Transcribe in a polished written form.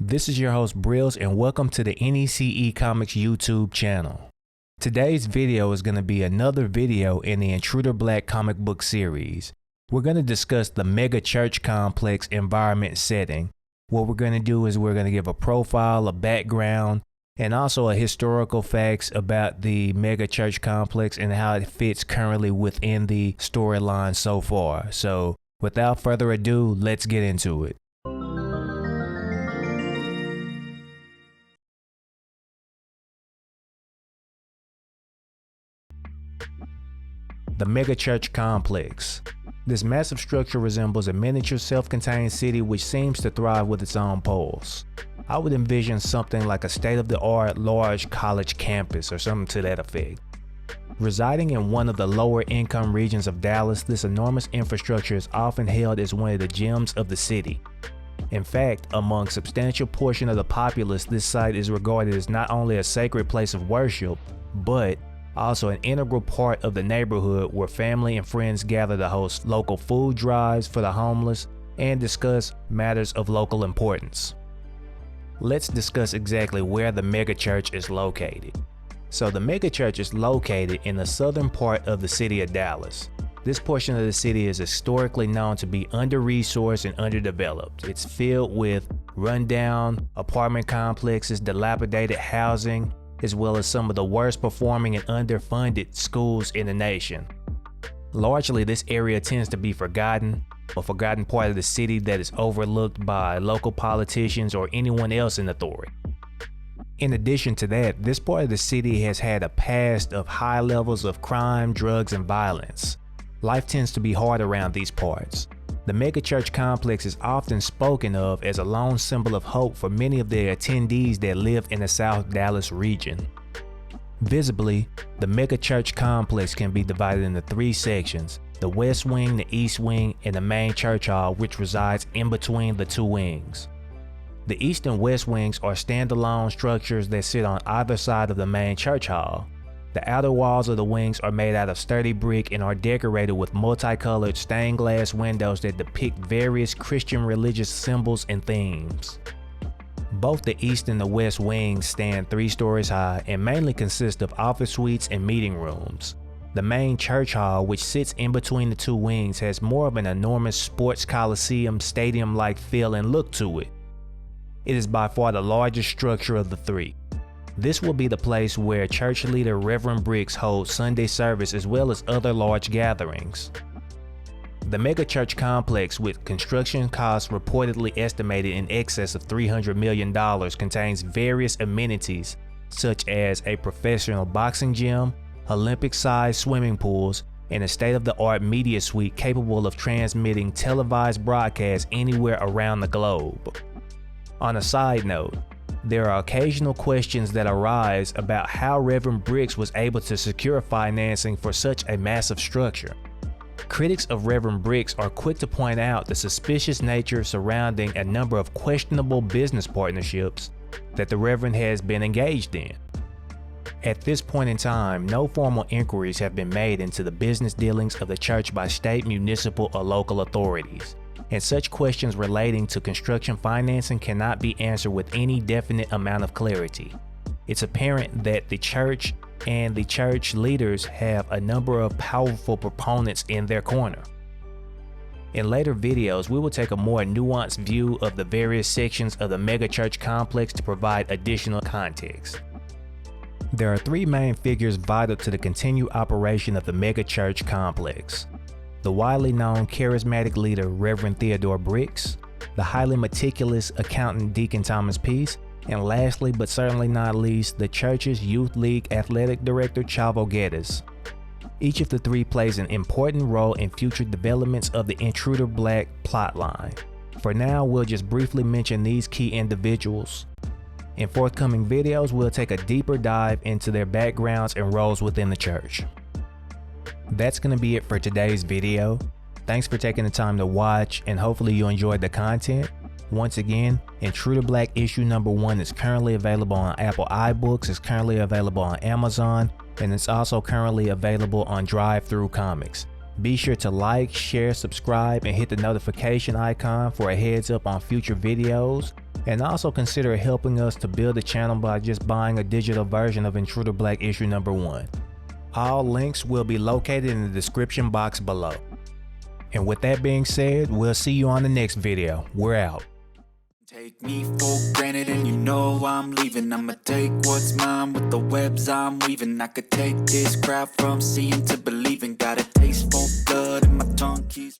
This is your host Brills and welcome to the NECE Comics YouTube channel. Today's video is going to be another video in the Intruder Black comic book series. We're going to discuss the mega church complex environment setting. What we're going to do is we're going to give a profile, a background, and also a historical facts about the mega church complex and how it fits currently within the storyline so far. So without further ado, let's get into it. The mega church complex. This massive structure resembles a miniature self-contained city which seems to thrive with its own pulse. I would envision something like a state-of-the-art large college campus or something to that effect. Residing in one of the lower income regions of Dallas, this enormous infrastructure is often hailed as one of the gems of the city. In fact, among a substantial portion of the populace, this site is regarded as not only a sacred place of worship, but also an integral part of the neighborhood where family and friends gather to host local food drives for the homeless and discuss matters of local importance. Let's discuss exactly where the megachurch is located. So the megachurch is located in the southern part of the city of Dallas. This portion of the city is historically known to be under-resourced and underdeveloped. It's filled with rundown apartment complexes, dilapidated housing, as well as some of the worst performing and underfunded schools in the nation. Largely, this area tends to be forgotten, a forgotten part of the city that is overlooked by local politicians or anyone else in authority. In addition to that, this part of the city has had a past of high levels of crime, drugs, and violence. Life tends to be hard around these parts. The megachurch complex is often spoken of as a lone symbol of hope for many of the attendees that live in the South Dallas region. Visibly, the megachurch complex can be divided into three sections: the west wing, the east wing, and the main church hall, which resides in between the two wings. The east and west wings are standalone structures that sit on either side of the main church hall. The outer walls of the wings are made out of sturdy brick and are decorated with multicolored stained glass windows that depict various Christian religious symbols and themes. Both the east and the west wings stand 3 stories high and mainly consist of office suites and meeting rooms. The main church hall, which sits in between the two wings, has more of an enormous sports coliseum stadium-like feel and look to it. It is by far the largest structure of the 3. This will be the place where church leader Reverend Briggs holds Sunday service as well as other large gatherings. The megachurch complex, with construction costs reportedly estimated in excess of $300 million, contains various amenities such as a professional boxing gym, Olympic-sized swimming pools, and a state-of-the-art media suite capable of transmitting televised broadcasts anywhere around the globe. On a side note, there are occasional questions that arise about how Reverend Briggs was able to secure financing for such a massive structure. Critics of Reverend Briggs are quick to point out the suspicious nature surrounding a number of questionable business partnerships that the Reverend has been engaged in. At this point in time, no formal inquiries have been made into the business dealings of the church by state, municipal, or local authorities, and such questions relating to construction financing cannot be answered with any definite amount of clarity. It's apparent that the church and the church leaders have a number of powerful proponents in their corner. In later videos, we will take a more nuanced view of the various sections of the megachurch complex to provide additional context. There are 3 main figures vital to the continued operation of the megachurch complex: the widely known charismatic leader Reverend Theodore Briggs, the highly meticulous accountant Deacon Thomas Peace, and lastly but certainly not least, the church's Youth League Athletic Director Chavo Geddes. Each of the 3 plays an important role in future developments of the Intruder Black plotline. For now, we'll just briefly mention these key individuals. In forthcoming videos, we'll take a deeper dive into their backgrounds and roles within the church. That's going to be it for today's video. Thanks for taking the time to watch, and hopefully you enjoyed the content. Once again, Intruder Black issue number 1 is currently available on Apple iBooks, it's currently available on Amazon, and it's also currently available on Drive-Thru Comics. Be sure to like, share, subscribe, and hit the notification icon for a heads up on future videos. And also consider helping us to build the channel by just buying a digital version of Intruder Black issue number 1. All links will be located in the description box below. And with that being said, we'll see you on the next video. We're out. Take me for granted and you know I'm leaving. I'ma take what's mine with the webs I'm weaving. I could take this crowd from seeing to believing.